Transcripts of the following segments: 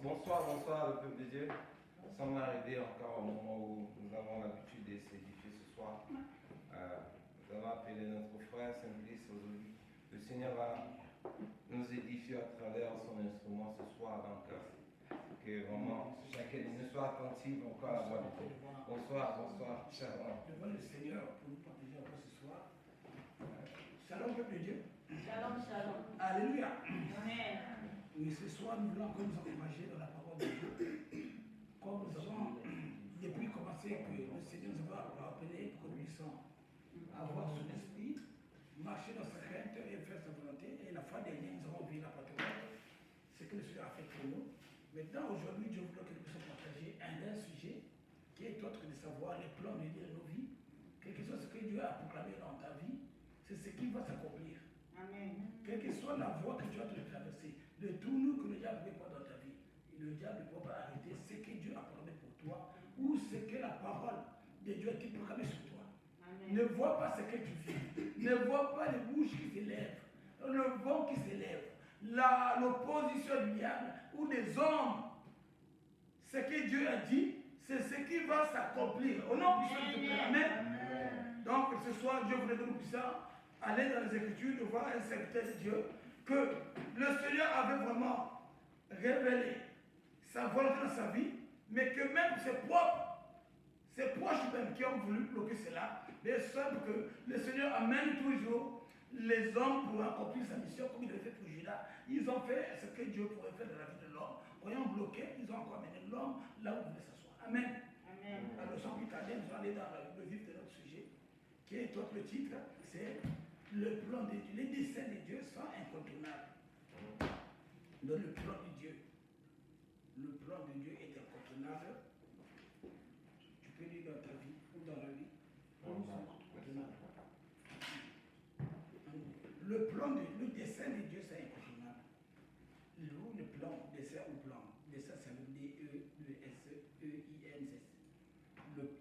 Bonsoir, bonsoir le peuple de Dieu. Nous sommes arrivés encore au moment où nous avons l'habitude de s'édifier ce soir. Nous allons appeler notre frère Simplice aujourd'hui. Le Seigneur va nous édifier à travers son instrument ce soir. Donc, que vraiment chacun de nous soit attentif encore à la voix de Dieu. Bonsoir, bonsoir. Shalom. Devant le Seigneur pour nous partager encore ce soir. Shalom, peuple de Dieu. Shalom, shalom. Alléluia. Amen. Oui, ce soir, nous voulons encore nous encourager dans la parole de Dieu. Comme nous avons, depuis commencé, que le Seigneur nous a appelé pour que nous puissions avoir son esprit, marcher dans sa crainte et faire sa volonté. Et la fois dernière, nous avons vu la parole, ce que le Seigneur a fait pour nous. Maintenant, aujourd'hui, Dieu voulait que nous puissions partager un sujet qui est autre de savoir les plans de Dieu dans nos vies. Quelque chose que Dieu a proclamé dans ta vie, c'est ce qui va s'accomplir. Amen. Quelle que soit la voie que tu as traversée, le tournure que le diable ne peut pas dans ta vie, le diable ne peut pas arrêter ce que Dieu a proclamé pour toi ou ce que la parole de Dieu a été proclamée sur toi. Amen. Ne vois pas ce que tu vis, ne vois pas les bouches qui s'élèvent, le vent qui s'élève, l'opposition du diable ou des hommes. Ce que Dieu a dit, c'est ce qui va s'accomplir. Au nom puissant de Dieu. Amen. Donc ce soir, Dieu voudrait que nous puissions aller dans les Écritures, de voir un serviteur de Dieu, que le Seigneur avait vraiment révélé sa volonté dans sa vie, mais que même ses proches même qui ont voulu bloquer cela, les seuls que le Seigneur amène toujours les hommes pour accomplir sa mission, comme il l'a fait pour Judas. Ils ont fait ce que Dieu pourrait faire dans la vie de l'homme. Voyant bloqué, ils ont encore amené l'homme là où il devait s'asseoir. Amen. Amen. Alors sans plus tarder, nous allons aller dans le vif de notre sujet, qui est le titre, c'est le plan de Dieu. Les desseins de Dieu sont incontournables. Dans le plan de Dieu. Le plan de Dieu est incontournable. Tu peux lire dans ta vie ou dans la vie. Incontournable. Le plan le dessein de Dieu, c'est incontournable. Le plan, dessein ou plan. Dessein, c'est le D-E-S-E-I-N-S.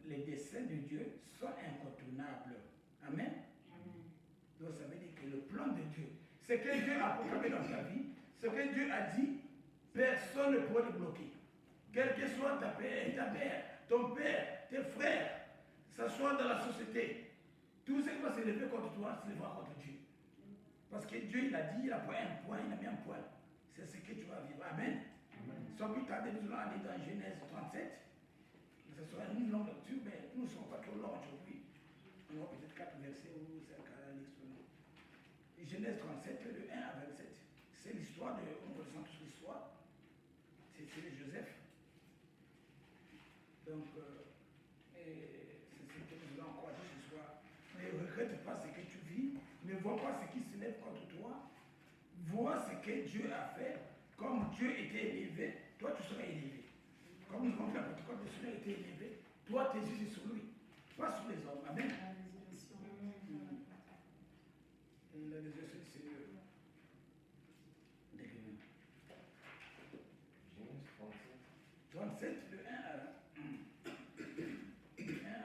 Les desseins de Dieu sont incontournables. Amen. Donc ça veut dire que le plan de Dieu, ce que Dieu a proclamé dans ta vie, ce que Dieu a dit, personne ne pourra te bloquer. Quel que soit ta mère, ton père, tes frères, que ce soit dans la société, tout ce qui va s'élever contre toi, s'élèvera contre Dieu. Parce que Dieu, il a dit, il a pris un point, il a mis un point. C'est ce que tu vas vivre. Amen. Sans plus tarder, nous allons aller dans Genèse 37. Ce sera une longue lecture, mais nous ne sommes pas trop longs aujourd'hui. On aura peut-être 4 versets ou 5 à l'explosion. Genèse 37, de 1 à 27. C'est l'histoire de, on connaît tous l'histoire. C'est de Joseph. Donc, c'est ce que nous allons encourager ce soir. Ne regrette pas ce que tu vis, ne vois pas ce qui se lève contre toi. Vois ce que Dieu a fait. Comme Dieu était élevé, toi tu seras élevé. Comme nous avons fait la protocole, le Seigneur était élevé, toi tes yeux sont sur lui, pas sur les hommes. Amen. La résurrection du Seigneur. Genèse 37, de 1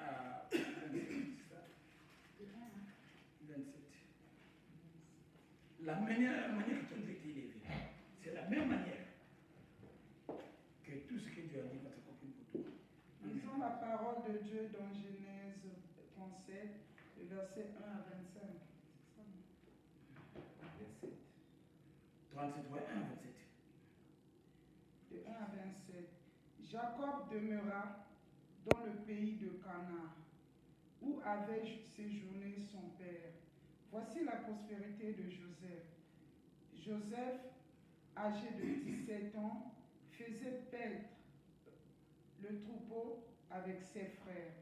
à 27, c'est ça? 27. La manière que ton Dieu était élevé, c'est la même manière que tout ce que Dieu a dit va s'accomplir pour toi. Lisons la parole de Dieu dans Genèse 37, le verset 1 à 25. 27. 37, ouais, 1 à 27. De 1 à 27. Jacob demeura dans le pays de Canaan, où avait séjourné son père. Voici la prospérité de Joseph. Joseph, âgé de 17 ans, faisait paître le troupeau avec ses frères.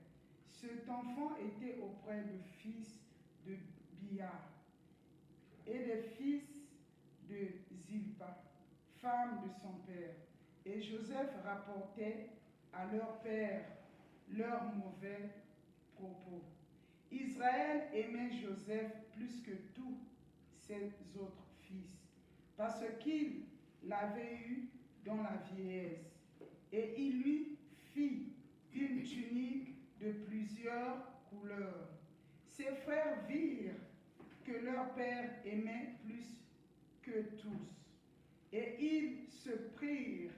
Cet enfant était auprès du fils de Bia et des fils de Zilpa, femme de son père. Et Joseph rapportait à leur père leurs mauvais propos. Israël aimait Joseph plus que tous ses autres fils, parce qu'il l'avait eu dans la vieillesse. Et il lui fit une tunique de plusieurs couleurs. Ses frères virent que leur père aimait plus que tous. Et ils se prirent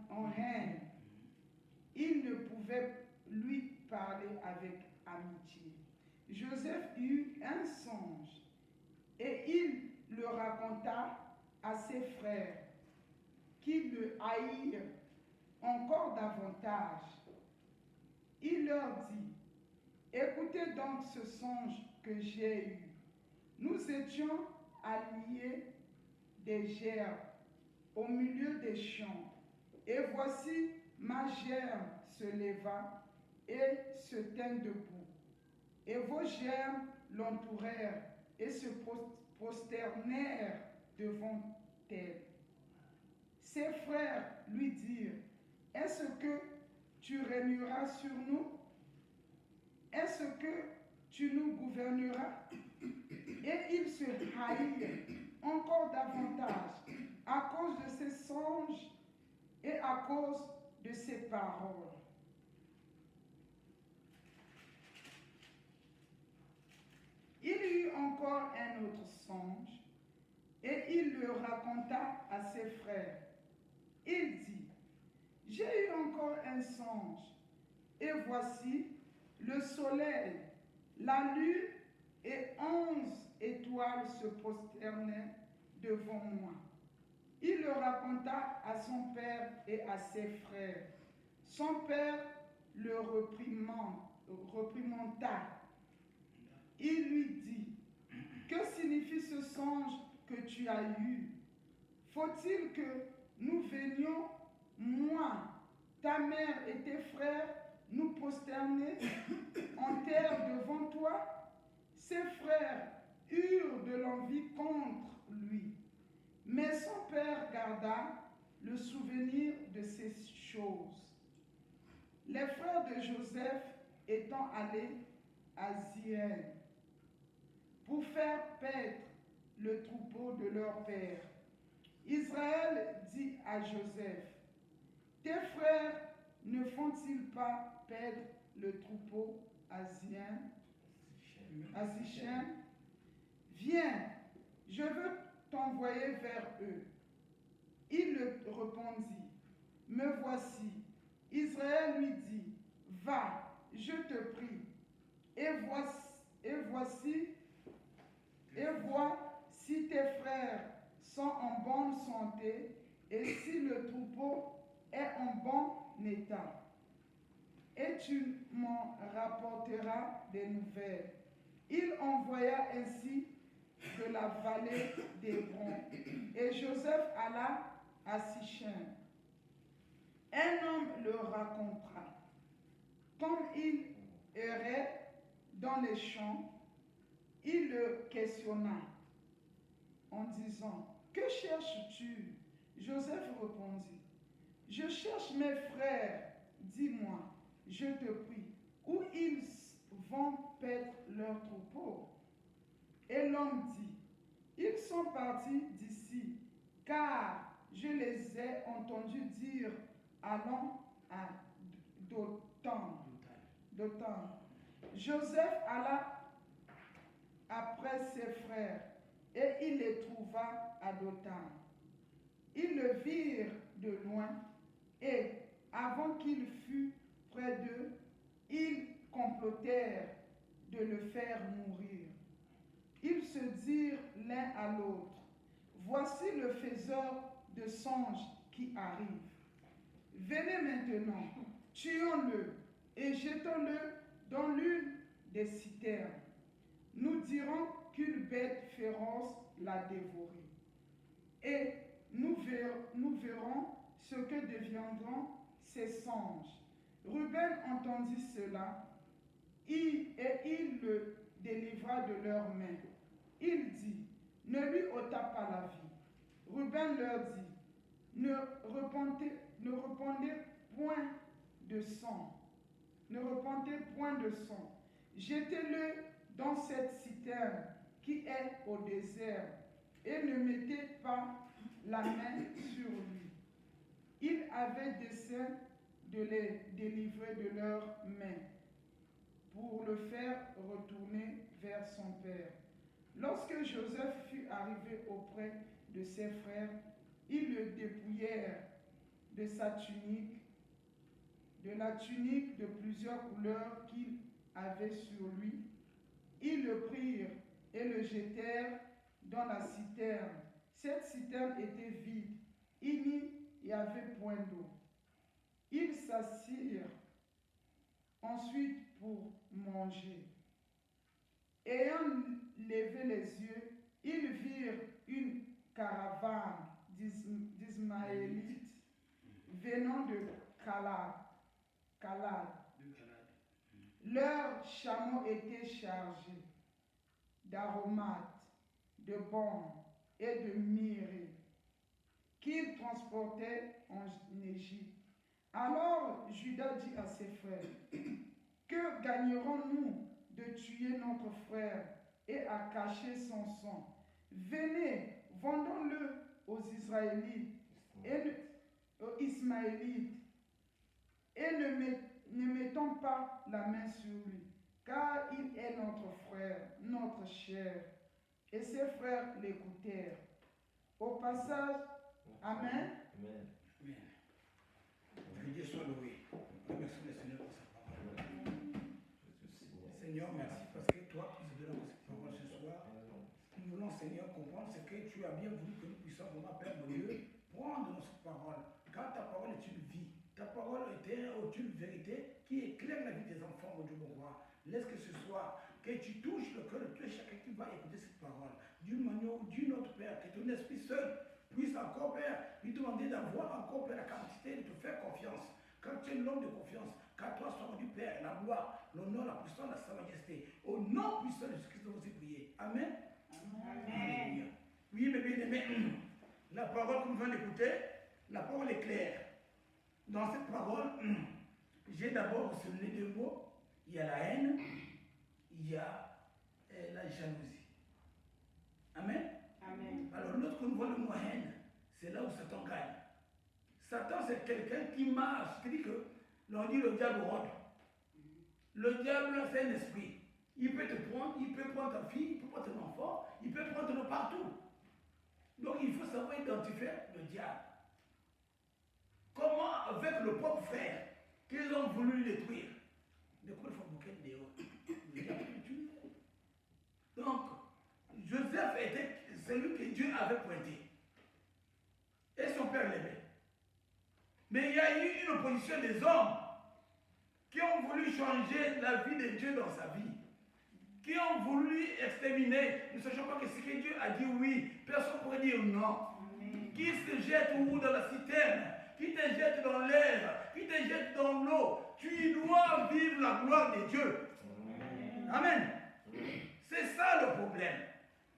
en haine. Il ne pouvait lui parler avec amitié. Joseph eut un songe et il le raconta à ses frères qui le haïrent encore davantage. Il leur dit, écoutez donc ce songe que j'ai eu. Nous étions alliés des gerbes au milieu des champs. Et voici ma gerbe se leva et se tint debout. Et vos gerbes l'entourèrent et se prosternèrent devant elle. Ses frères lui dirent, est-ce que tu régneras sur nous? Est-ce que tu nous gouverneras? Et ils se haïrent encore davantage à cause de ses songes et à cause de ses paroles. Il eut encore un autre songe et il le raconta à ses frères. Il dit, j'ai eu encore un songe et voici le soleil, la lune et 11 étoiles se prosternaient devant moi. Il le raconta à son père et à ses frères. Son père le réprimanda. Il lui dit, que signifie ce songe que tu as eu? Faut-il que nous venions, moi, ta mère et tes frères, nous prosterner en terre devant toi? Ses frères eurent de l'envie contre lui. Mais son père garda le souvenir de ces choses. Les frères de Joseph étant allés à Zion pour faire paître le troupeau de leur père, Israël dit à Joseph, tes frères ne font-ils pas paître le troupeau à Zion, à Sichem? Viens, je veux t'envoyer vers eux. Il le répondit, me voici. Israël lui dit, va, je te prie, et vois si tes frères sont en bonne santé et si le troupeau est en bon état. Et tu m'en rapporteras des nouvelles. Il envoya ainsi de la vallée d'Hébron. Et Joseph alla à Sichem. Un homme le rencontra. Comme il errait dans les champs, il le questionna en disant, que cherches-tu? Joseph répondit, je cherche mes frères, dis-moi, je te prie, où ils vont paître leur troupeau? Et l'homme dit, ils sont partis d'ici, car je les ai entendus dire, allons à Dothan. Joseph alla après ses frères, et il les trouva à Dothan. Ils le virent de loin, et avant qu'il fût près d'eux, ils complotèrent de le faire mourir. Ils se dirent l'un à l'autre, voici le faiseur de songes qui arrive. Venez maintenant, tuons-le et jetons-le dans l'une des citernes. Nous dirons qu'une bête féroce l'a dévoré. Et nous verrons ce que deviendront ces songes. Ruben entendit cela et il le délivra de leurs mains. Il dit, ne lui ôta pas la vie. Ruben leur dit, ne repentez point de sang. Ne repentez point de sang. Jetez-le dans cette citerne qui est au désert et ne mettez pas la main sur lui. Il avait dessein de les délivrer de leurs mains pour le faire retourner vers son père. Lorsque Joseph fut arrivé auprès de ses frères, ils le dépouillèrent de sa tunique, de la tunique de plusieurs couleurs qu'il avait sur lui. Ils le prirent et le jetèrent dans la citerne. Cette citerne était vide, il n'y avait point d'eau. Ils s'assirent ensuite pour manger. Ayant levé les yeux, ils virent une caravane d'Ismaélites venant de Calad. Leurs chameaux étaient chargés d'aromates, de baume et de myrrhe qu'ils transportaient en Égypte. Alors Judas dit à ses frères, que gagnerons-nous de tuer notre frère et à cacher son sang? Venez, vendons-le aux Israélites et aux Ismaélites et ne mettons pas la main sur lui, car il est notre frère, notre chair. Et ses frères l'écoutèrent. Au passage, Amen. Amen. Que Dieu soit loué. Remercions le Seigneur pour sa parole. Seigneur, merci parce que toi, tu nous donnes cette parole ce soir. Nous voulons, Seigneur, comprendre ce que tu as bien voulu que nous puissions vraiment, Père mon Dieu, prendre dans cette parole. Car ta parole est une vie. Ta parole est une vérité qui éclaire la vie des enfants, mon Dieu, mon roi. Laisse que ce soir, que tu touches le cœur de tout chacun qui va écouter cette parole. D'une manière ou d'une autre, Père, que ton esprit seul puisse encore, Père, lui demander d'avoir encore, Père, la capacité de te faire confiance. Car tu es l'homme de confiance. Car toi soit rendu, Père, la gloire, l'honneur, la puissance, la sa majesté. Au nom puissant de Jésus-Christ, nous vous prier. Amen. Amen. Oui, mes bien-aimés, la parole que nous venons d'écouter, la parole est claire. Dans cette parole, j'ai d'abord mentionné deux mots. Il y a la haine, il y a la jalousie. Amen. Amen. Alors, lorsque nous voyons le mot haine, c'est là où Satan gagne. Satan, c'est quelqu'un qui marche, c'est-à-dire que l'on dit le diable rôde. Le diable, c'est un esprit. Il peut te prendre, il peut prendre ta fille, il peut prendre ton enfant, il peut prendre de partout. Donc, il faut savoir identifier le diable. Comment, avec le propre frère, qu'ils ont voulu le détruire. De quoi il faut bouquet de dehors. Le diable peut le tuer. Donc, Joseph était celui que Dieu avait pointé. Et son père l'aimait. Mais il y a eu une opposition des hommes qui ont voulu changer la vie de Dieu dans sa vie. Qui ont voulu exterminer. Ne sachant pas que ce que Dieu a dit oui, personne ne pourrait dire non. Amen. Qui se jette ou dans la citerne, qui te jette dans l'air, qui te jette dans l'eau, tu dois vivre la gloire de Dieu. Amen. C'est ça le problème.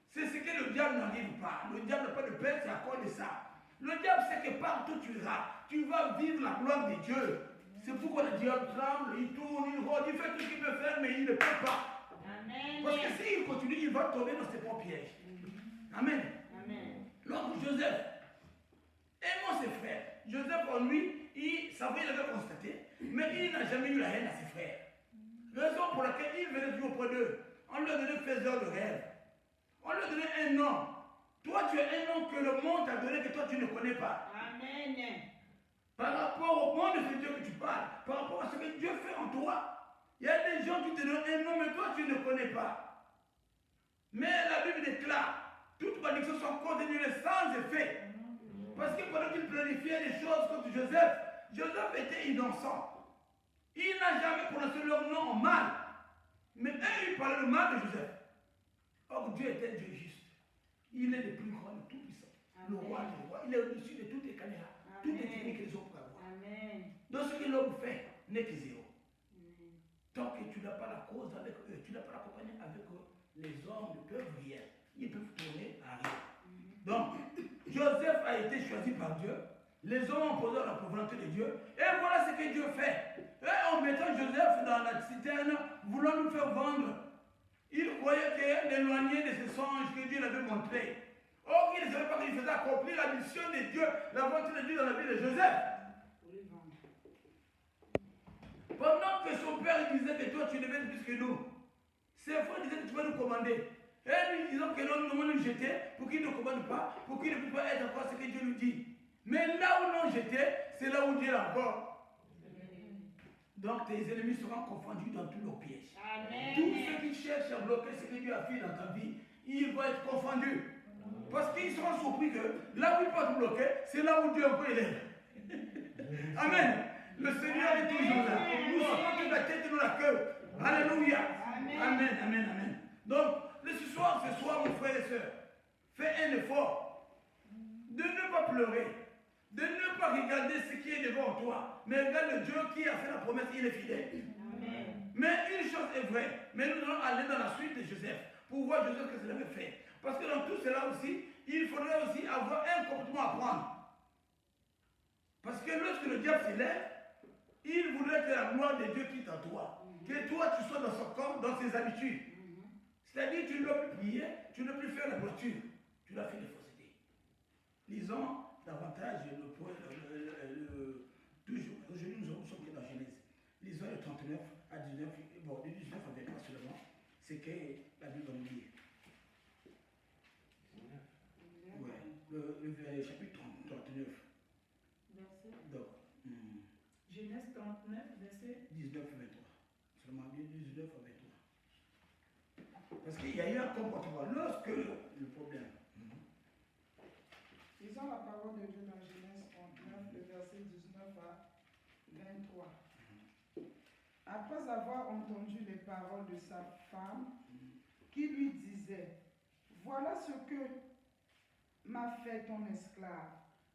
C'est ce que le diable n'arrive pas. Le diable n'a pas de paix, c'est à cause de ça. Le diable sait que partout tu iras, tu vas vivre la gloire de Dieu. C'est pourquoi le diable tremble, il tourne, il rôde, il fait tout ce qu'il peut faire, mais il ne peut pas. Amen. Parce que s'il continue, il va tomber dans ses propres pièges. Amen. Amen. Donc Joseph, aimant ses frères, Joseph en lui, il savait, il avait constaté, mais il n'a jamais eu la haine à ses frères. Raison pour laquelle il venait toujours auprès d'eux. On leur donnait faiseur de rêve. On leur donnait un nom. Toi, tu as un nom que le monde t'a donné que toi, tu ne connais pas. Amen. Par rapport au monde de ce Dieu que tu parles, par rapport à ce que Dieu fait en toi, il y a des gens qui te donnent un nom, mais toi, tu ne connais pas. Mais la Bible déclare, toutes malédictions sont contenues sans effet. Parce que pendant qu'il planifiait les choses contre Joseph, Joseph était innocent. Il n'a jamais prononcé leur nom en mal. Mais eux, ils parlaient le mal de Joseph. Or, Dieu était un Dieu juste. Il est le plus grand, le tout puissant. Le roi des rois. Il est au-dessus de toutes les caméras. Toutes les techniques que les hommes peuvent avoir. Amen. Donc, ce que l'homme fait n'est que zéro. Amen. Tant que tu n'as pas la cause avec eux, tu n'as pas la compagnie avec eux, les hommes ne peuvent rien. Ils peuvent tourner à rien. Donc, Joseph a été choisi par Dieu. Les hommes ont posé la volonté de Dieu. Et voilà ce que Dieu fait. Et en mettant Joseph dans la citerne, voulant nous faire vendre, il croyait qu'il éloigné de ce songe que Dieu l'avait montré. Or, il ne savait pas qu'il faisait accomplir la mission de Dieu, la volonté de Dieu dans la vie de Joseph. Pendant que son père disait que toi tu ne veux plus que nous, ses frères disaient que tu vas nous commander. Et lui disant que non, nous allons nous jeter pour qu'il ne commande pas, pour qu'il ne puisse pas être encore ce que Dieu nous dit. Mais là où non j'étais, c'est là où Dieu est encore. Donc tes ennemis seront confondus dans tous leurs pièges. Amen. Tous ceux qui cherchent à bloquer ce que Dieu a fait dans ta vie, ils vont être confondus. Parce qu'ils seront surpris que là où ils peuvent te bloquer, c'est là où Dieu encore il est. Amen. Le Seigneur est toujours là. Nous serons de la tête et de la queue. Alléluia. Amen, amen, amen. Donc, ce soir, mon frère et soeur, fais un effort de ne pas pleurer, de ne pas regarder ce qui est devant toi, mais regarde le Dieu qui a fait la promesse, il est fidèle. Amen. Mais une chose est vraie, mais nous allons aller dans la suite de Joseph pour voir Joseph ce qu'il avait fait. Parce que dans tout cela aussi, il faudrait aussi avoir un comportement à prendre. Parce que lorsque le diable s'élève, il voudrait que la gloire de Dieu quitte en toi. Que toi, tu sois dans son corps, dans ses habitudes. C'est-à-dire, tu ne dois plus prier, tu ne dois plus faire la voiture. Tu dois faire les faussetés. Lisons davantage le point, toujours. Aujourd'hui, nous sommes dans Genèse. Lisons le 39 à 19, bon, de 19 à 23 seulement. C'est que la Bible va nous dire. Ouais, le chapitre 39. Verset. Donc, Genèse 39, verset 19 à 23. Seulement bien 19 à 23. Parce qu'il y a eu un comportement. Lorsque le problème. Lisons la parole de Dieu dans Genèse 39, le verset 19 à 23. Après avoir entendu les paroles de sa femme, qui lui disait, voilà ce que m'a fait ton esclave.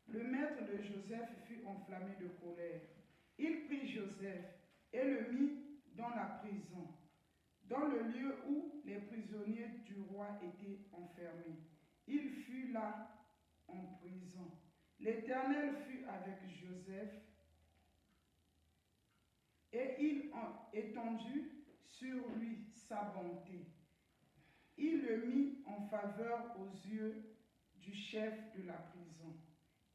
Le maître de Joseph fut enflammé de colère. Il prit Joseph et le mit dans la prison, dans le lieu où les prisonniers du roi étaient enfermés. Il fut là en prison. L'Éternel fut avec Joseph et il étendit sur lui sa bonté. Il le mit en faveur aux yeux du chef de la prison.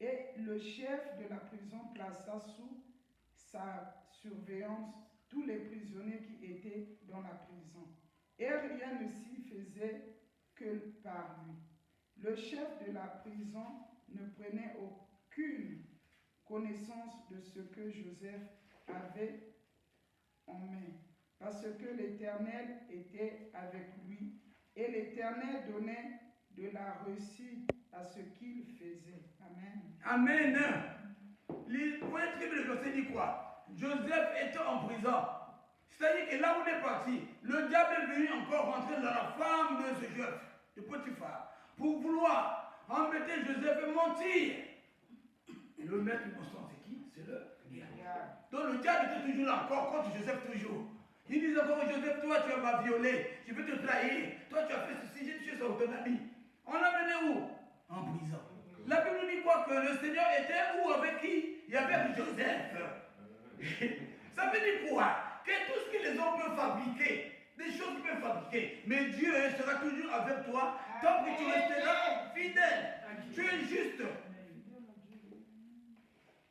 Et le chef de la prison plaça sous sa surveillance tous les prisonniers qui étaient dans la prison. Et rien ne s'y faisait que par lui. Le chef de la prison ne prenait aucune connaissance de ce que Joseph avait en main, parce que l'Éternel était avec lui, et l'Éternel donnait de la réussite à ce qu'il faisait. Amen. Amen. Vous voyez ce que le verset dit quoi? Joseph était en prison. C'est-à-dire que là où il est parti, le diable est venu encore rentrer dans la femme de ce Joseph, de Potiphar, pour vouloir embêter Joseph et mentir. Et le maître du mensonge, c'est qui? C'est le diable. Donc le diable était toujours là encore contre Joseph toujours. Il disait encore, Joseph, toi tu m'as violé, je vais te trahir, toi tu as fait ceci, j'ai tué son ami. On l'a mené où? En prison. La Bible nous dit quoi? Que le Seigneur était où? Avec qui? Il y avait Joseph. Ça veut dire quoi? Que tout ce que les hommes peuvent fabriquer, des choses qu'ils peuvent fabriquer, mais Dieu sera toujours avec toi tant que tu resteras fidèle. Tu es juste.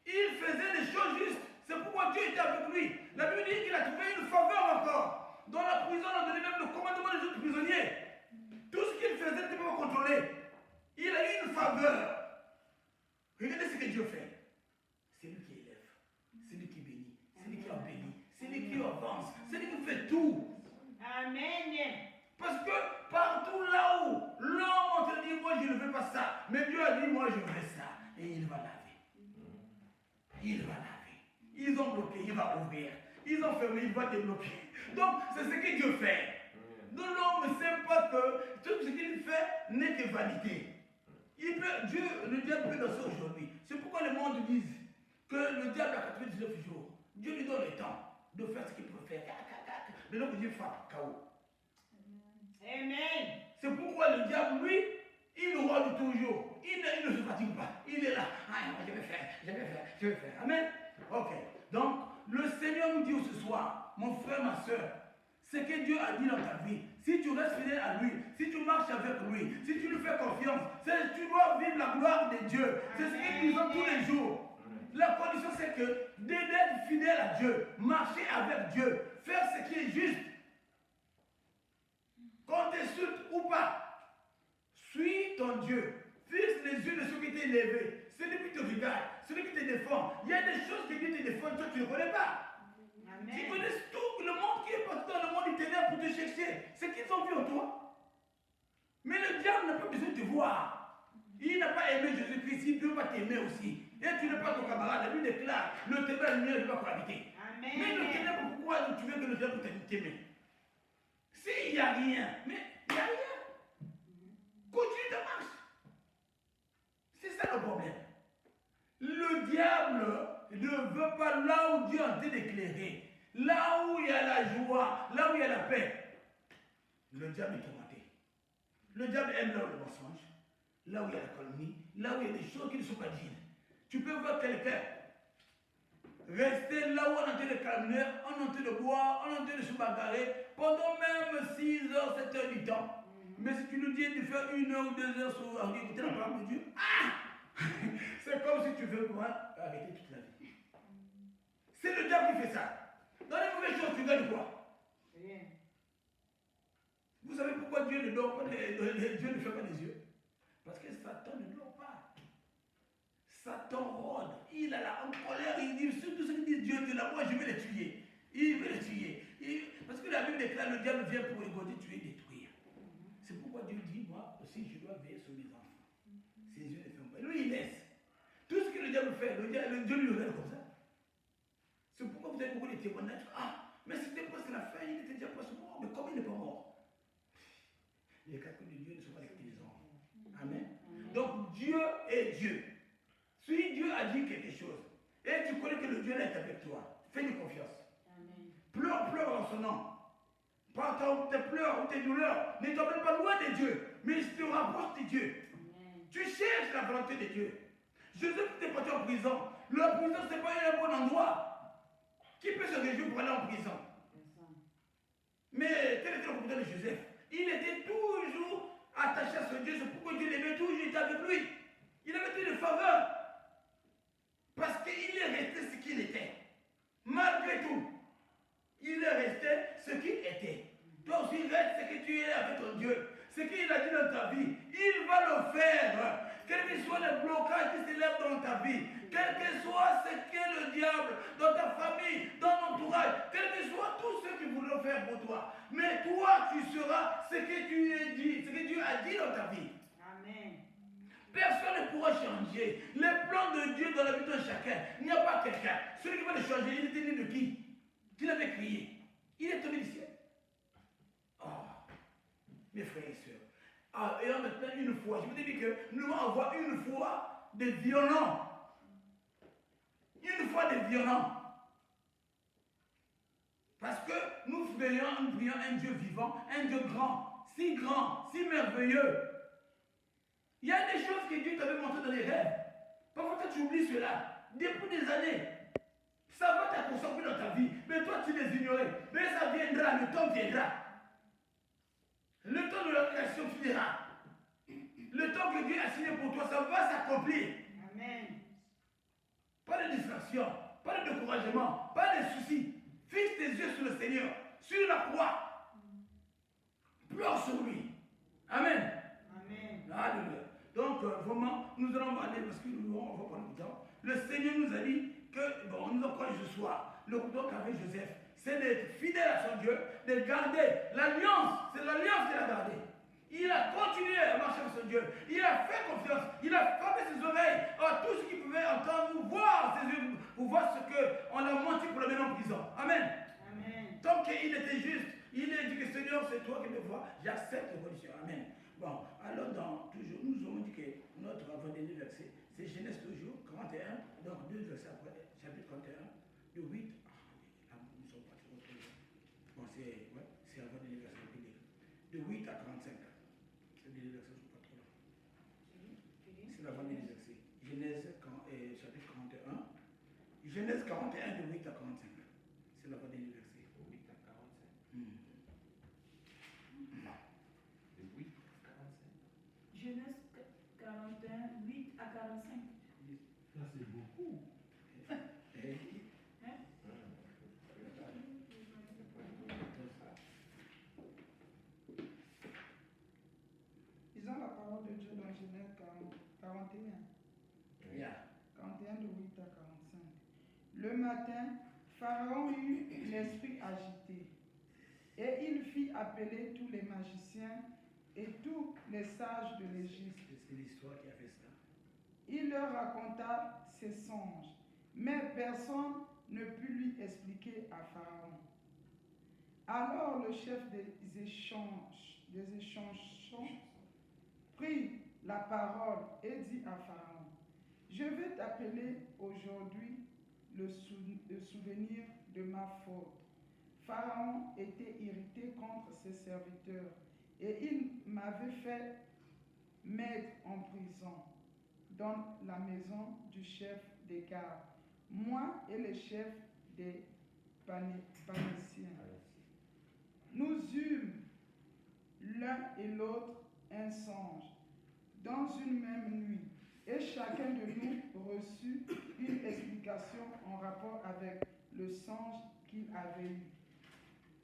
Il faisait des choses justes. C'est pourquoi Dieu était avec lui. La Bible dit qu'il a trouvé une faveur encore. Dans la prison, on a donné même le commandement des autres prisonniers. Tout ce qu'il faisait, tu peux pas contrôler. Il a eu une faveur. Regardez ce que Dieu fait. C'est lui qui élève. C'est lui qui bénit. C'est lui qui embellit. C'est lui qui avance. C'est lui qui fait tout. Amen. Parce que partout là où l'homme te dit, moi je ne veux pas ça. Mais Dieu a dit, moi je veux ça. Et il va laver. Il va laver. Ils ont bloqué, il va ouvrir. Ils ont fermé, il va débloquer. Donc, c'est ce que Dieu fait. Donc, l'homme ne sait pas que tout ce qu'il fait n'est que vanité. Le diable peut danser aujourd'hui. C'est pourquoi le monde dit que le diable a 99 jours. Dieu lui donne le temps de faire ce qu'il peut faire. Mais l'homme dit, chaos. Amen. C'est pourquoi le diable, lui, il rôde toujours. Il ne se fatigue pas. Il est là. Ah, je vais faire. Amen. Ok. Donc, le Seigneur nous dit ce soir, mon frère, ma soeur, ce que Dieu a dit dans ta vie, si tu restes fidèle à lui, si tu marches avec lui, si tu lui fais confiance, tu dois vivre la gloire de Dieu. C'est ce que nous disons tous les jours. La condition, c'est que d'être fidèle à Dieu, marcher avec Dieu, faire ce qui est juste. Qu'on t'insulte ou pas, suis ton Dieu. Fixe les yeux de ceux qui t'ont élevé. Ce celui qui te regarde, celui qui te défend. Il y a des choses que Dieu te défend, toi tu ne connais pas. Amen. Ils connaissent tout le monde qui est parti dans le monde du ténèbres pour te chercher. C'est qu'ils ont vu en toi. Mais le diable n'a pas besoin de te voir. Il n'a pas aimé Jésus-Christ, il ne peut pas t'aimer aussi. Et tu n'es pas ton camarade. La Bible déclare, le ténèbre et la lumière ne va cohabiter. Amen. Mais le ténèbre, pourquoi tu veux que le diable t'aime? S'il n'y a rien, mais il n'y a rien. Continue ta marche. C'est ça le problème. Le diable ne veut pas là où Dieu est en train d'éclairer, là où il y a la joie, là où il y a la paix. Le diable est tourmenté. Le diable aime là où il y a le mensonge, là où il y a la calomnie, là où il y a des choses qui ne sont pas dignes. Tu peux voir quelqu'un rester là où on est en train de calmer, on est en train de boire, on est en train de se bagarrer pendant même 6 heures, 7 heures du temps. Mais si tu nous dis de faire 1 heure ou 2 heures sur écouter la parole de Dieu, c'est comme si tu veux arrêter toute la vie. C'est le diable qui fait ça. Dans les mauvaises choses, tu gagnes quoi? Rien. Vous savez pourquoi Dieu ne dort pas, Dieu ne fait pas les yeux? Parce que Satan ne dort pas. Satan rôde. Il a la en colère. Il dit, surtout ceux qui disent Dieu est là, moi je vais les tuer. Il veut les tuer. Parce que la Bible déclare le diable vient pour égorger, tuer, détruire. C'est pourquoi Dieu dit, moi aussi je dois veiller sur mes enfants. Ses yeux ne ferment pas. Lui il laisse. Tout ce que le diable fait, le Dieu lui regarde comme ça. C'est pourquoi vous avez beaucoup de témoignages. Ah, mais c'était presque la fin, il était déjà presque mort. Mais comme il n'est pas mort, les calculs de Dieu ne sont pas les hommes. Amen. Donc Dieu est Dieu. Si Dieu a dit quelque chose, et tu connais que le Dieu est avec toi, fais-lui confiance. Amen. Pleure en son nom. Par tes pleurs ou tes douleurs, ne t'emmène pas loin de Dieu, mais il te rapproche de Dieu. Amen. Tu cherches la volonté de Dieu. Joseph était parti en prison. La prison, ce n'est pas un bon endroit. Qui peut se réjouir pour aller en prison? Mais quel était le comportement de Joseph? Il était toujours attaché à ce Dieu. C'est pourquoi Dieu l'aimait toujours, il était avec lui. Il avait toute une faveur. Parce qu'il est resté ce qu'il était. Malgré tout, il est resté ce qu'il était. Toi aussi, reste ce que tu es avec ton Dieu. Ce qu'il a dit dans ta vie, il va le faire. Quels que soient les blocages qui s'élèvent dans ta vie, quel que soit ce qu'est le diable dans ta famille, dans l'entourage, quel que soit tout ce qu'il voudrait faire pour toi. Mais toi, tu seras ce que tu es dit, ce que Dieu a dit dans ta vie. Amen. Personne ne pourra changer les plans de Dieu dans la vie de chacun. Il n'y a pas quelqu'un. Celui qui va le changer, il était né de qui? Qui l'avait crié? Il est tombé du ciel. Oh, mes frères et sœurs. Ah, et maintenant, une fois, je vous ai dit que nous allons avoir une fois des violents. Une fois des violents. Parce que nous prions un Dieu vivant, un Dieu grand, si merveilleux. Il y a des choses que Dieu t'avait montrées dans les rêves. Parfois, tu oublies cela. Depuis des années, ça va t'accompagner dans ta vie. Mais toi, tu les ignorais. Mais ça viendra, le temps viendra. Le temps de la création finira. Le temps que Dieu a signé pour toi, ça va s'accomplir. Amen. Pas de distraction, pas de découragement, pas de soucis. Fixe tes yeux sur le Seigneur, sur la croix. Pleure sur lui. Amen. Amen. Alléluia. Donc, vraiment, nous allons aller parce que nous on va prendre du temps. Le Seigneur nous a dit que, bon, nous encore ce soir, le coup qu'avait Joseph, c'est d'être fidèle à son Dieu, de garder l'alliance. C'est l'alliance qu'il a gardée. Il a continué à marcher avec son Dieu. Il a fait confiance. Il a fermé ses oreilles à tout ce qu'il pouvait entendre ou voir ses yeux pour voir ce qu'on a menti pour le mettre en prison. Amen. Amen. Tant qu'il était juste, il a dit que Seigneur, c'est toi qui me vois, j'accepte les conditions. Amen. Bon, alors toujours, nous avons dit que notre avant-dernier verset, c'est Genèse toujours, 41, donc 2 versets après, chapitre 41, de 8. Nous sommes pas trop trop. Bon, c'est avant-dernier verset, de 8 à 45. C'est des versets, sont pas trop là. C'est l'avant-dernier verset. Genèse chapitre 41. Genèse 41, de 8 à 45. C'est l'avant-dernier verset. 8 à 45. De 8 à 45. Genèse 41, 8 à 45. Ça, c'est beaucoup. Lisons la parole de Dieu dans Genèse 41. Yeah. 41 de 8 à 45. Le matin, Pharaon eut l'esprit agité, et il fit appeler tous les magiciens et tous les sages de l'Égypte. C'est l'histoire qui a fait ça. Il leur raconta ses songes, mais personne ne put lui expliquer à Pharaon. Alors le chef des échanges prit la parole et dit à Pharaon, je vais t'appeler aujourd'hui le souvenir de ma faute. Pharaon était irrité contre ses serviteurs et il m'avait fait mettre en prison dans la maison du chef des gardes, moi et le chef des Panéciens. Nous eûmes l'un et l'autre un songe dans une même nuit, et chacun de nous reçut une explication en rapport avec le songe qu'il avait eu.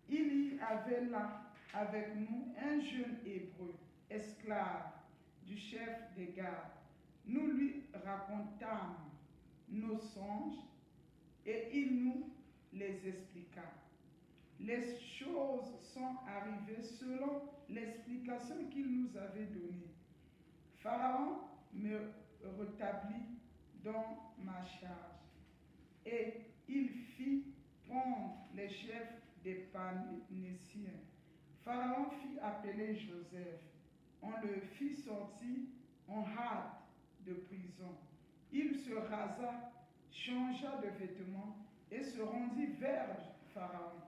Il y avait là avec nous un jeune hébreu, esclave du chef des gardes. Nous lui racontâmes nos songes et il nous les expliqua. Les choses sont arrivées selon l'explication qu'il nous avait donnée. Pharaon me rétablit dans ma charge et il fit prendre les chefs des Panéciens. Pharaon fit appeler Joseph. On le fit sortir en hâte de prison. Il se rasa, changea de vêtements et se rendit vers Pharaon.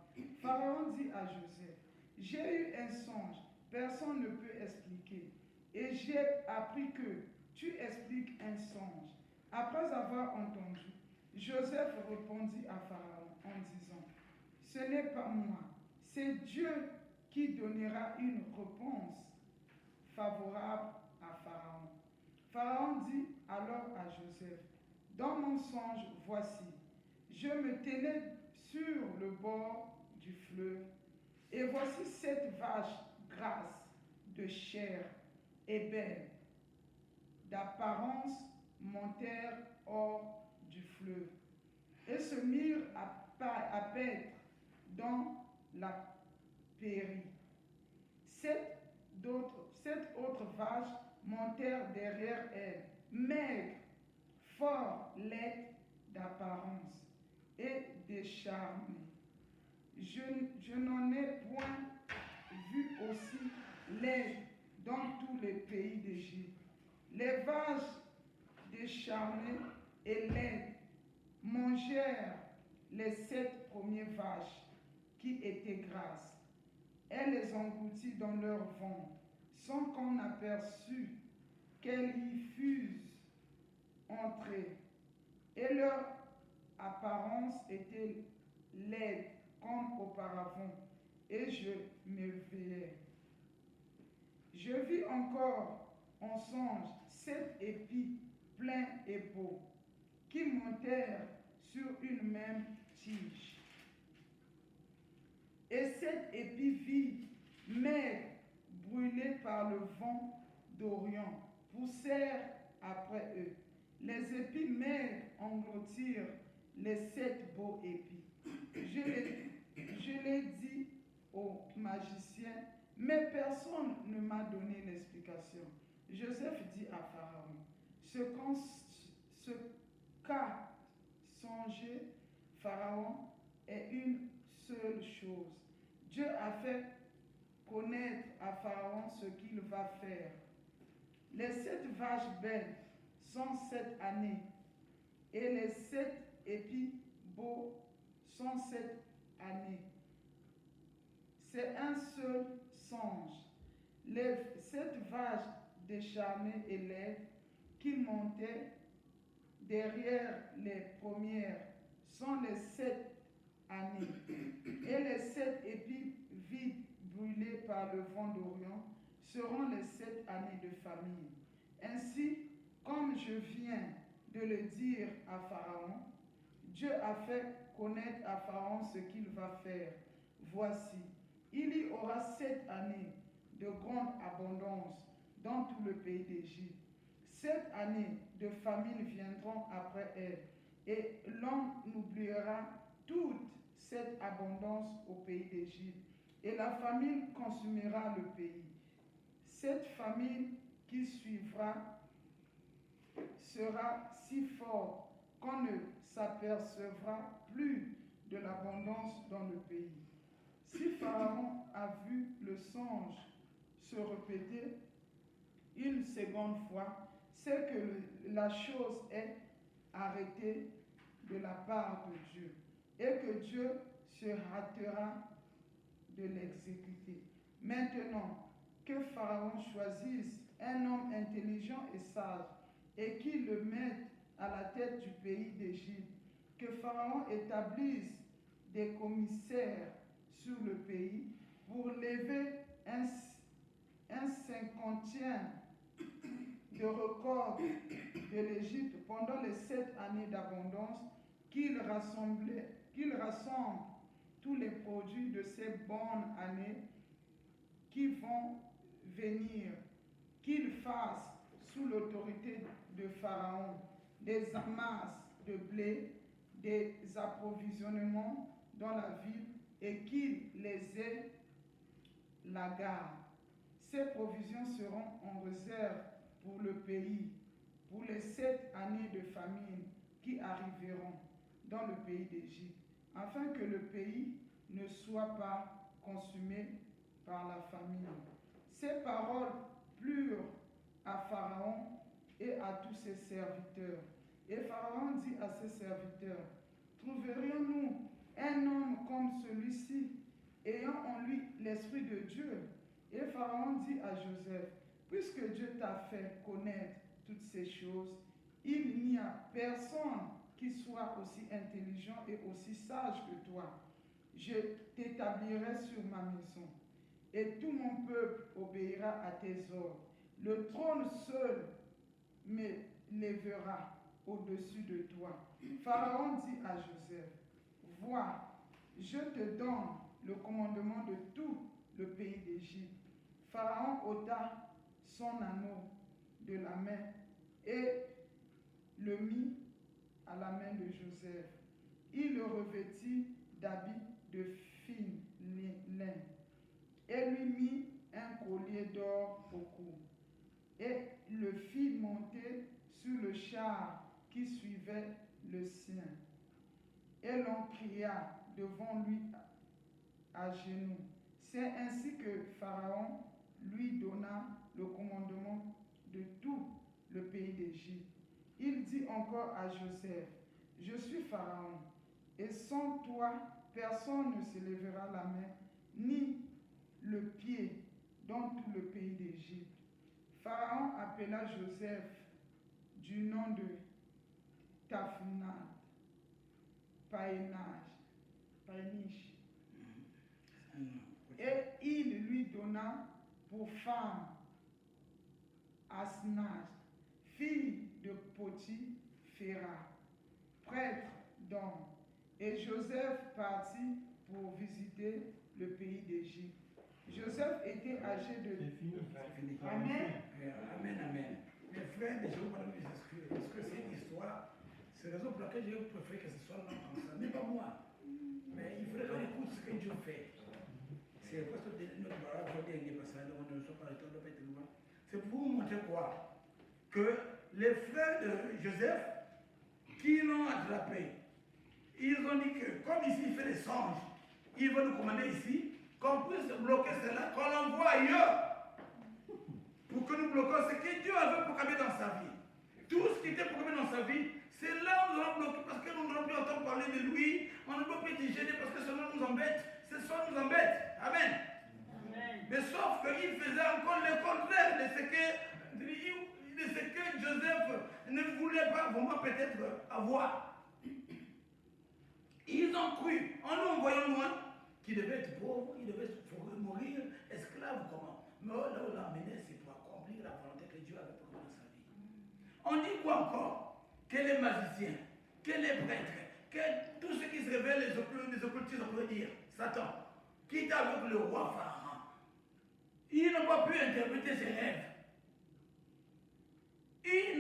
Pharaon dit à Joseph, j'ai eu un songe, personne ne peut expliquer. Et j'ai appris que tu expliques un songe. Après avoir entendu, Joseph répondit à Pharaon en disant, ce n'est pas moi, c'est Dieu qui donnera une réponse favorable à Pharaon. Pharaon dit alors à Joseph, dans mon songe, voici, je me tenais sur le bord du fleuve, et voici 7 vaches grasses de chair et belles, d'apparence montèrent hors du fleuve, et se mirent à paître dans la prairie. 7 autres vaches montèrent derrière elles, maigres, fort laides d'apparence et décharnées. Je n'en ai point vu aussi laides dans tous les pays d'Égypte. Les vaches décharnées et laides mangèrent les 7 premières vaches qui étaient grasses. Elle les engloutit dans leur ventre, sans qu'on aperçût qu'elles y fussent entrées. Et leur apparence était laide comme auparavant, et je m'éveillai. Je vis encore en songe 7 épis pleins et beaux, qui montèrent sur une même tige. Et 7 épis vides, maigres, brûlés par le vent d'Orient, poussèrent après eux. Les épis maigres engloutirent les 7 beaux épis. Je l'ai dit aux magiciens, mais personne ne m'a donné l'explication. Joseph dit à Pharaon, ce qu'a songé Pharaon est une seule chose. Dieu a fait connaître à Pharaon ce qu'il va faire. Les 7 vaches belles sont 7 années, et les 7 épis beaux sont 7 années. C'est un seul songe. Les 7 vaches décharnées et laides qui montaient derrière les premières sont les 7 années. Et les 7 épis vides brûlés par le vent d'Orient seront les 7 années de famine. Ainsi, comme je viens de le dire à Pharaon, Dieu a fait connaître à Pharaon ce qu'il va faire. Voici, il y aura 7 années de grande abondance dans tout le pays d'Égypte. 7 années de famine viendront après elle, et l'on oubliera toute cette abondance au pays d'Égypte, et la famine consumera le pays. Cette famine qui suivra sera si forte qu'on ne s'apercevra plus de l'abondance dans le pays. Si Pharaon a vu le songe se répéter une seconde fois, c'est que la chose est arrêtée de la part de Dieu et que Dieu se hâtera de l'exécuter. Maintenant, que Pharaon choisisse un homme intelligent et sage et qu'il le mette à la tête du pays d'Égypte, que Pharaon établisse des commissaires sur le pays pour lever un cinquantième de record de l'Égypte pendant les 7 années d'abondance, qu'il rassemble tous les produits de ces bonnes années qui vont venir, qu'il fasse sous l'autorité de Pharaon des amasses de blé, des approvisionnements dans la ville et qu'il les ait la garde. Ces provisions seront en réserve pour le pays, pour les 7 années de famine qui arriveront dans le pays d'Égypte, afin que le pays ne soit pas consumé par la famine. Ces paroles plurent à Pharaon et à tous ses serviteurs. Et Pharaon dit à ses serviteurs, trouverions-nous un homme comme celui-ci, ayant en lui l'Esprit de Dieu? Et Pharaon dit à Joseph, puisque Dieu t'a fait connaître toutes ces choses, il n'y a personne qui soit aussi intelligent et aussi sage que toi. Je t'établirai sur ma maison, et tout mon peuple obéira à tes ordres. Le trône seul m'élèvera au-dessus de toi. Pharaon dit à Joseph, vois, je te donne le commandement de tout le pays d'Égypte. Pharaon ôta son anneau de la main et le mit à la main de Joseph. Il le revêtit d'habits de fin lin et lui mit un collier d'or au cou et le fit monter sur le char qui suivait le sien. Et l'on cria devant lui à genoux. C'est ainsi que Pharaon lui donna le commandement de tout le pays d'Égypte. Il dit encore à Joseph, je suis Pharaon, et sans toi, personne ne se lèvera la main, ni le pied dans tout le pays d'Égypte. Pharaon appela Joseph du nom de Taphnath, Païnish, et il lui donna pour femme Asnaz, fille de Potiphéra, prêtre d'On. Et Joseph partit pour visiter le pays d'Égypte. Joseph était âgé de... C'est fini. Amen. Amen, amen. Mes frères, je vous pardonne mes excuses, parce que c'est une histoire. C'est la raison pour laquelle j'ai préféré que ce soit là comme ça. Mais pas moi. Mais il faudrait qu'on écoute ce que Dieu fait. C'est parce que notre parole, dernier passage, on ne soit pas le temps de faire loin. C'est pour vous montrer quoi? Que les frères de Joseph, qui l'ont attrapé, ils ont dit que comme ici il fait des songes, il va nous commander ici, qu'on puisse bloquer cela, qu'on l'envoie ailleurs. Pour que nous bloquions ce que Dieu avait programmé dans sa vie. Tout ce qui était programmé dans sa vie, c'est là où nous allons bloquer parce que nous n'allons plus entendre parler de lui, on ne peut plus être gêné parce que cela nous embête, ça nous embête. Amen. Amen. Mais sauf qu'il faisait encore le contraire de ce que Joseph ne voulait pas vraiment peut-être avoir. Ils ont cru, en nous envoyant loin, qu'il devait être pauvre, il devait mourir esclave, comment? Mais là où l'a amené, c'est pour accomplir la volonté que Dieu avait programmée dans sa vie. On dit quoi encore? Que les magiciens, que les prêtres, que tous ceux qui se révèlent, les occultistes, on peut dire, Satan, qui est avec le roi Pharaon, ils n'ont pas pu interpréter ses rêves. Ils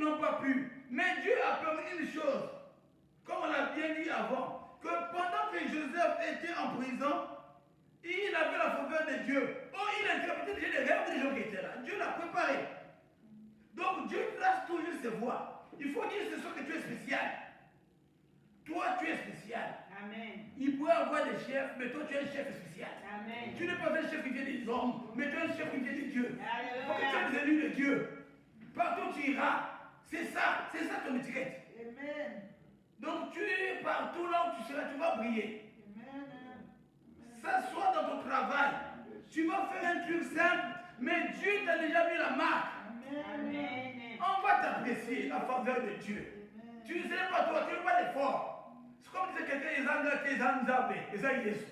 pareil. Donc Dieu place toujours ses voies. Il faut dire ce soir que tu es spécial. Toi, tu es spécial. Amen. Il pourrait avoir des chefs, mais toi, tu es un chef spécial. Amen. Tu n'es pas un chef qui vient des hommes, mais tu es un chef qui vient de Dieu. Parce que tu Alléluia. es des élus de Dieu. Partout où tu iras. C'est ça ton étiquette. Amen. Donc tu es partout là où tu seras, tu vas briller. Amen. Ça soit dans ton travail. Tu vas faire un truc simple, mais Dieu t'a déjà mis la marque. Amen. On va t'apprécier la faveur de Dieu. Tu ne sais pas toi, tu n'as pas d'effort. C'est comme disait quelqu'un, ils ont gâté, ils ont zappé, ils ont Jésus.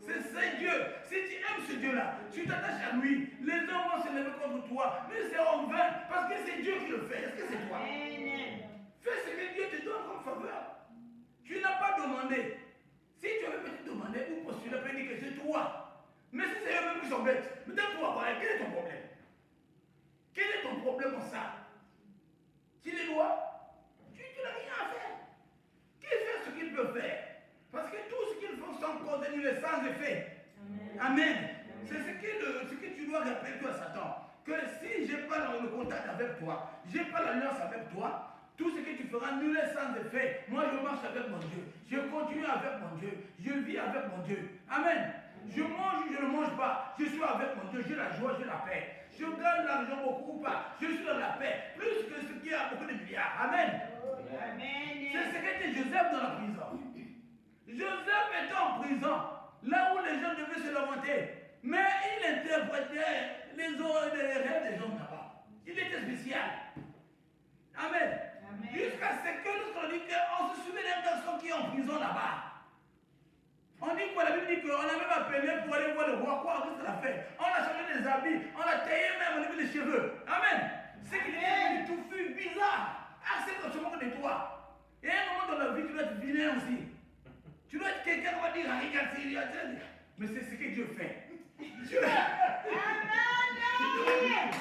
C'est Dieu. Si tu aimes ce Dieu-là, tu t'attaches à lui, les hommes vont se lever contre toi, mais c'est en vain, parce que c'est Dieu qui le fait. Est-ce que c'est toi? Amen. Fais ce que Dieu te donne comme faveur. Tu n'as pas demandé. Si tu avais peut-être demandé ou postulé, peut dire que c'est toi. Mais si c'est eux-mêmes qui sont bêtes, mais toi, quel est ton problème? Quel est ton problème en ça? Tu les dois? Tu n'as rien à faire. Qu'il fait ce qu'il peut faire. Parce que tout ce qu'ils font sans contenu est sans effet. Amen. C'est ce que tu dois rappeler toi, Satan. Que si je n'ai pas le contact avec toi, je n'ai pas l'alliance avec toi, tout ce que tu feras nul est sans effet. Moi, je marche avec mon Dieu. Je continue avec mon Dieu. Je vis avec mon Dieu. Amen. Je mange ou je ne mange pas. Je suis avec mon Dieu. J'ai la joie, j'ai la paix. Je gagne l'argent beaucoup ou pas. Je suis dans la paix. Plus que ce qui a beaucoup de milliards. Amen. Amen. C'est ce qu'était Joseph dans la prison. Joseph était en prison, là où les gens devaient se lamenter. Mais il interprétait les rêves des gens là-bas. Il était spécial. Amen. Jusqu'à ce que lorsqu'on dit qu'on se souvient d'un garçon qui est en prison là-bas. On dit quoi? La Bible dit qu'on a même appelé pour aller voir le roi. Quoi? Qu'est-ce qu'on a fait? On a changé des habits. On a taillé même au niveau des cheveux. Amen. C'est qu'il était touffu, bizarre. Assez qu'on se moque de toi. Et à un moment dans la vie, tu dois être vilain aussi. Tu dois être quelqu'un qui va dire, regarde, mais c'est ce que Dieu fait. Dieu. C'est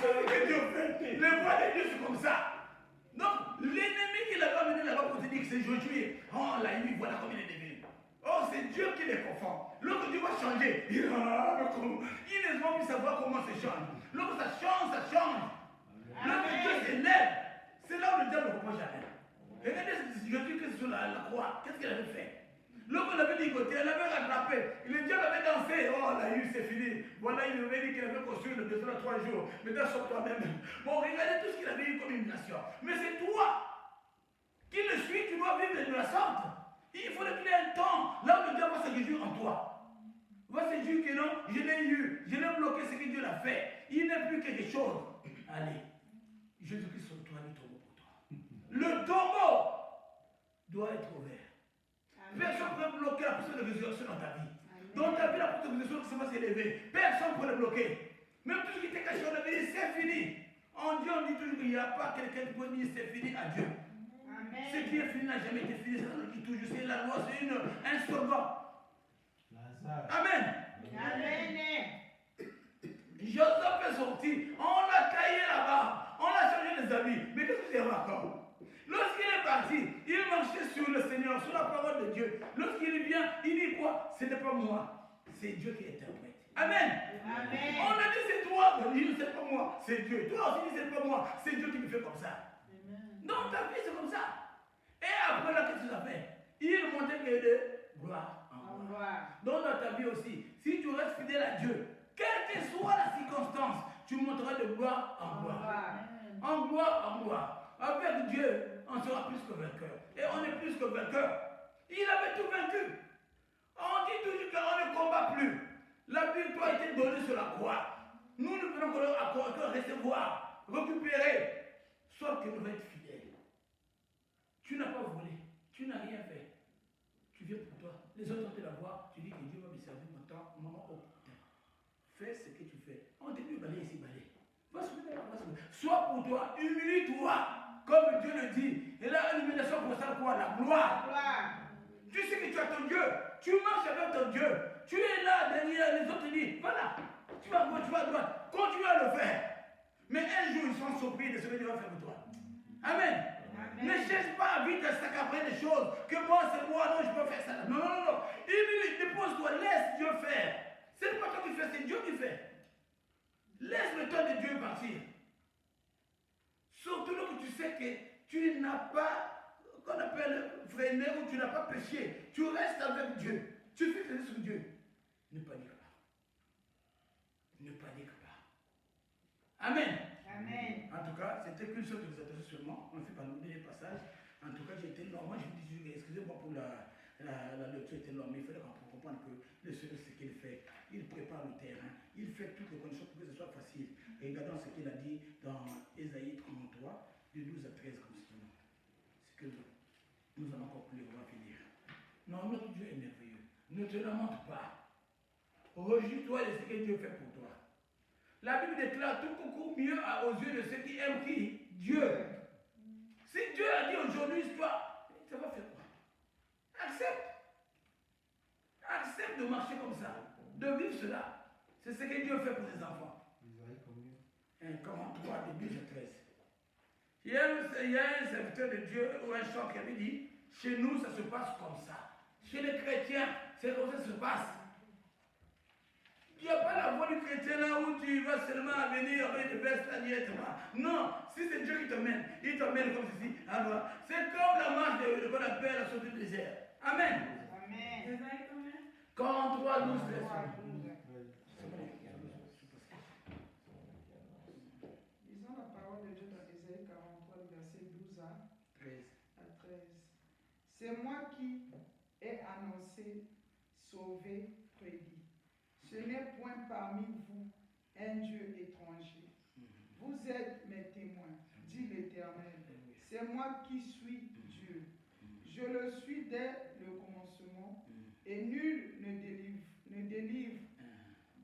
ce que Dieu fait. Les voix de Dieu sont comme ça. Donc, l'ennemi qui l'a amené là-bas pour te dire que c'est Josué. Oh, là, lui, voilà comme il est devenu. Oh, c'est Dieu qui les confond. Lorsque Dieu va changer, ils ne vont plus savoir comment ça change. Lorsque ça change, ça change. Lorsque Dieu s'élève, c'est là où le diable ne comprend jamais. Regardez Jésus qui est sur la croix. Qu'est-ce qu'il avait fait? Lorsqu'on avait ligoté, elle avait rattrapé. Le diable avait dansé. Oh, là, c'est fini. Voilà, il avait dit qu'il avait construit le besoin 3 jours. Maintenant, sur toi-même. Bon, regardez tout ce qu'il avait eu comme humiliation. Mais c'est toi qui le suis, tu dois vivre de la sorte. Il faudrait qu'il y ait un temps là où le diable va se réjouir en toi. Va se dire que non, je l'ai eu, je l'ai bloqué ce que Dieu l'a fait. Il n'est plus quelque chose. Allez, Jésus-Christ sur toi, le tombeau pour toi. Le tombeau doit être ouvert. Personne ne peut bloquer la puissance de résurrection dans ta vie. Dans ta vie, la puissance de résurrection va s'élever. Personne ne peut le bloquer. Même tout ce qui était caché, on avait dit c'est fini. En Dieu, on dit toujours qu'il n'y a pas quelqu'un qui peut dire c'est fini à Dieu. Ce qui est fini n'a jamais été fini. C'est ça qui toujours. C'est la loi, c'est un solvant. Amen. Amen. Joseph est sorti. On l'a taillé là-bas. On a changé les habits. Mais qu'est-ce que c'est encore? Lorsqu'il est parti, il marchait sur le Seigneur, sur la parole de Dieu. Lorsqu'il vient, il dit quoi? Ce n'est pas moi, c'est Dieu qui interprète. Amen. Amen. On a dit c'est toi, il dit c'est pas moi, c'est Dieu. Toi aussi, c'est pas moi, c'est Dieu qui me fait comme ça. Dans ta vie, c'est comme ça. Et après, là, qu'est-ce que ça fait? Il montait que de gloire en gloire. Donc, dans ta vie aussi, si tu restes fidèle à Dieu, quelle que soit la circonstance, tu monteras de gloire en gloire. En gloire en gloire. Avec Dieu, on sera plus que vainqueur. Et on est plus que vainqueur. Il avait tout vaincu. On dit toujours qu'on ne combat plus. La victoire a été donnée sur la croix. Nous ne pouvons que recevoir, récupérer. Sauf que nous devons être fidèles. Tu n'as pas volé. Tu n'as rien fait. Tu viens pour toi. Les autres ont été la voir. Tu dis que Dieu va me servir mon temps. Maman, oh putain. Fais ce que tu fais. On te dit balayer ici, balayer. Va se mettre là, sois pour toi. Humilie-toi. Comme Dieu le dit. Et là, l'humiliation pour ça, quoi? La gloire. Tu sais que tu as ton Dieu. Tu marches avec ton Dieu. Tu es là derrière les autres disent, voilà. Tu vas à gauche, tu vas à droite. Continue à le faire. Mais un jour, ils seront surpris de ce que Dieu va faire pour toi. Amen. Ne cherche pas à vite à s'accaparer des choses. Que moi, c'est moi, non, je peux faire ça. Non, non, non, non. Dépose-toi, laisse Dieu faire. C'est pas toi qui fais, c'est Dieu qui fait. Laisse le temps de Dieu partir. que tu n'as pas, qu'on appelle freiné ou tu n'as pas péché. Tu restes avec Dieu. Tu fixes les yeux sur Dieu. Ne panique pas. Ne panique pas. Amen. Amen. En tout cas, c'était qu'une seule exhortation seulement. On ne fait pas oublier les passages. En tout cas, j'étais long. Moi, je vous dis, excusez-moi pour la lecture était longue, mais il fallait comprendre que le Seigneur, ce qu'il fait, il prépare le terrain, il fait toutes les conditions pour que ce soit facile. Et regardons ce qu'il a dit dans Ésaïe 33, de 12 à 13, comme cela. C'est que nous allons conclure, on va finir. Non, notre Dieu est merveilleux. Ne te lamente pas. Réjouis-toi de ce que Dieu fait pour toi. La Bible déclare tout beaucoup mieux aux yeux de ceux qui aiment qui? Dieu. Si Dieu a dit aujourd'hui, toi, ça va faire quoi? Accepte. Accepte de marcher comme ça, de vivre cela. C'est ce que Dieu fait pour ses enfants. Isaïe combien? 43, de 12 à 13. Il y a un serviteur de Dieu ou un chant qui avait dit, chez nous, ça se passe comme ça. Chez les chrétiens, c'est comme ça que ça se passe. Il n'y a pas la voix du chrétien là où tu vas seulement venir avec des vestes à dire, non, si c'est Dieu qui t'emmène, il t'emmène comme ceci. Alors, c'est comme la marche de qu'on appelle la sortie du désert. Amen. Amen. 43, 12, 13. Lisons la parole de Dieu dans Ésaïe 43, verset 12 à 13. C'est moi qui ai annoncé, sauvé, prédit. Ce n'est point parmi vous un Dieu étranger. Vous êtes mes témoins, dit l'Éternel. C'est moi qui suis Dieu. Je le suis dès le commencement, et nul ne délivre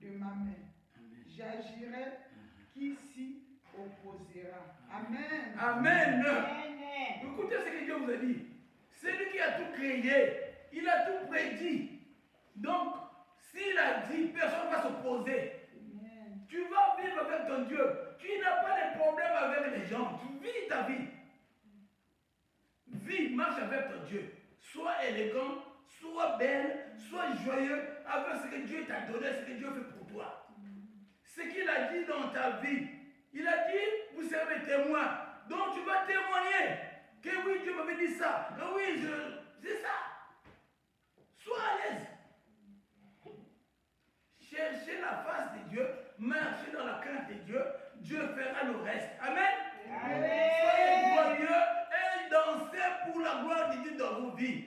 de ma main. J'agirai qui s'y opposera. Amen. Amen. Amen. Écoutez ce que Dieu vous a dit. C'est lui qui a tout créé. Il a tout prédit. Donc, s'il a dit, personne ne va s'opposer. Tu vas vivre avec ton Dieu. Tu n'as pas de problème avec les gens. Tu vis ta vie. Vis, marche avec ton Dieu. Sois élégant, sois belle, sois joyeux avec ce que Dieu t'a donné, ce que Dieu fait pour toi. Ce qu'il a dit dans ta vie. Il a dit, vous serez témoins. Donc tu vas témoigner que oui, Dieu m'avait dit ça. Que oui, c'est ça. Sois à l'aise. Cherchez la face de Dieu, marchez dans la crainte de Dieu, Dieu fera le reste. Amen. Amen. Soyez joyeux et dansez pour la gloire de Dieu dans vos vies.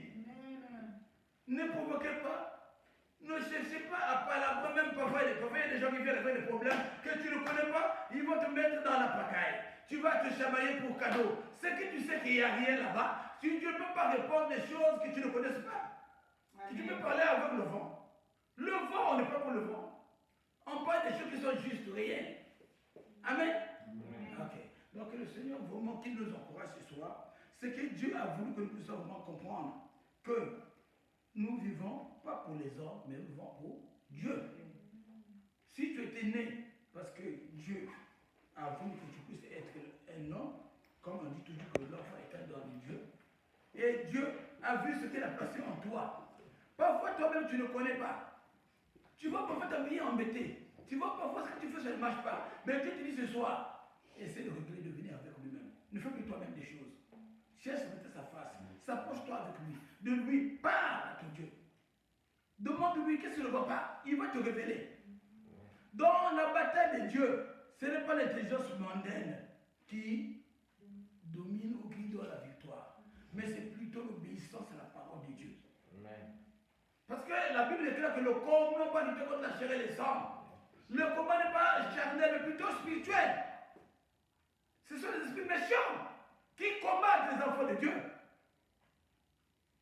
Ne provoquez pas. Ne cherchez pas à parler. Même parfois, il y a des gens qui viennent avec des problèmes que tu ne connais pas, ils vont te mettre dans la pagaille. Tu vas te chamailler pour cadeau. C'est que tu sais qu'il n'y a rien là-bas. Tu ne peux pas répondre des choses que tu ne connais pas. Tu peux parler avec le vent. Le vent, on n'est pas pour le vent. On parle des choses qui sont justes, réelles. Amen. Ok. Donc le Seigneur vraiment qui nous encourage ce soir, c'est que Dieu a voulu que nous puissions vraiment comprendre que nous vivons pas pour les hommes, mais nous vivons pour Dieu. Si tu étais né parce que Dieu a voulu que tu puisses être un homme, comme on dit toujours que l'enfant est un don de Dieu, et Dieu a vu ce qu'il a placé en toi. Parfois toi-même tu ne connais pas. Tu vas parfois t'habiller embêté. Tu vois parfois ce que tu fais, ça ne marche pas. Mais Dieu te dit ce soir, essaie de régler, de venir avec lui-même. Ne fais plus toi-même des choses. Cherche peut-être sa face. S'approche-toi avec lui. De lui, parle à ton Dieu. Demande-lui qu'est-ce qui ne va pas. Il va te révéler. Dans la bataille de Dieu, ce n'est pas l'intelligence mondaine qui domine ou qui donne la victoire. Mais c'est plutôt l'obéissance à la parole de Dieu. Amen. Parce que la Bible déclare que le combat n'est pas lutter contre la chair et les sangs. Le combat n'est pas charnel, mais plutôt spirituel. Ce sont les esprits méchants qui combattent les enfants de Dieu.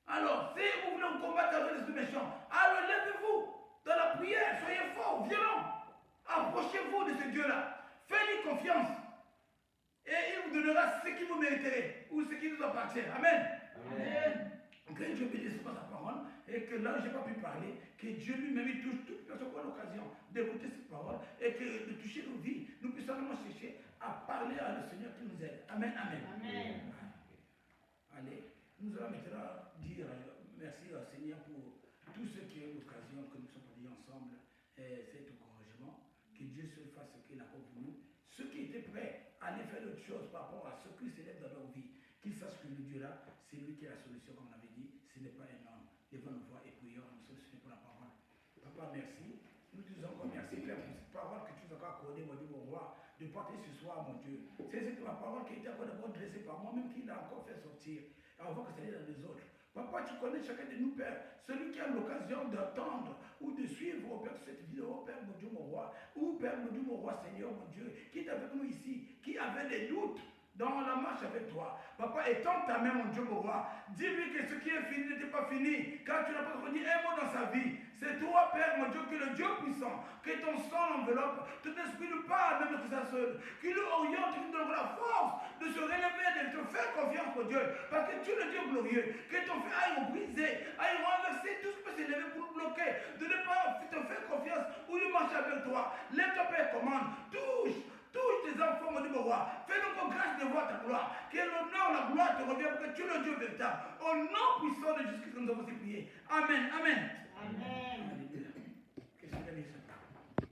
Alors, si vous voulez combattre avec les esprits méchants, alors levez-vous dans la prière, soyez forts, violents. Approchez-vous de ce Dieu-là. Faites-lui confiance. Et il vous donnera ce qui vous mériterez ou ce qui nous appartient. Amen. Amen. Que Dieu bénisse par sa parole et que là où je n'ai pas pu parler, que Dieu lui-même il touche toute personne qui a l'occasion d'écouter cette parole et que de toucher nos vies, nous puissions vraiment chercher à parler à le Seigneur qui nous aide. Amen, amen. Amen. Allez, nous allons maintenant dire merci au Seigneur pour tout ce qui est l'occasion que nous sommes dit ensemble, cet encouragement, que Dieu seul fasse ce qu'il a pour nous. Ceux qui étaient prêts à aller faire le quelque chose par rapport à ce qui s'élève dans leur vie, qu'ils sachent que le Dieu là, c'est lui qui est la solution, comme on avait dit, ce n'est pas un homme. Lèvons nos voix et prions, nous sollicitons pour la parole. Papa, merci. Nous te disons encore merci, Père, pour cette parole que tu nous as encore accordée, mon Dieu, mon roi, de porter ce soir, mon Dieu. C'est ma parole qui a été encore d'abord dressée par moi-même, qui l'a encore fait sortir, avant que ça aille dans les autres. Papa, tu connais chacun de nous, Père. Celui qui a l'occasion d'entendre ou de suivre, oh Père, cette vidéo, Père, mon Dieu, mon roi, ou Père, mon Dieu, mon roi, Seigneur, mon Dieu, qui est avec nous ici, qui avait des doutes dans la marche avec toi. Papa, étends ta main, mon Dieu, mon roi. Dis-lui que ce qui est fini n'était pas fini, car tu n'as pas encore dit un mot dans sa vie. C'est toi, Père, mon Dieu, que le Dieu puissant, que ton sang l'enveloppe, ton esprit ne parle même que ça seul, qu'il le oriente, qu'il donne la force de se relever, de te faire confiance, mon Dieu, parce que tu es le Dieu glorieux, que ton feu aille briser, aille renverser tout ce qui peut s'élever pour le bloquer, de ne pas te faire confiance ou de marcher avec toi. Lève-toi, Père, commande, touche tes enfants, mon Dieu, mon roi. Fais-nous qu'on grâce de voir ta gloire. Que l'honneur, la gloire te revienne parce que tu es le Dieu véritable. Au nom puissant de Jésus-Christ, nous avons prié. Amen. Amen. Amen.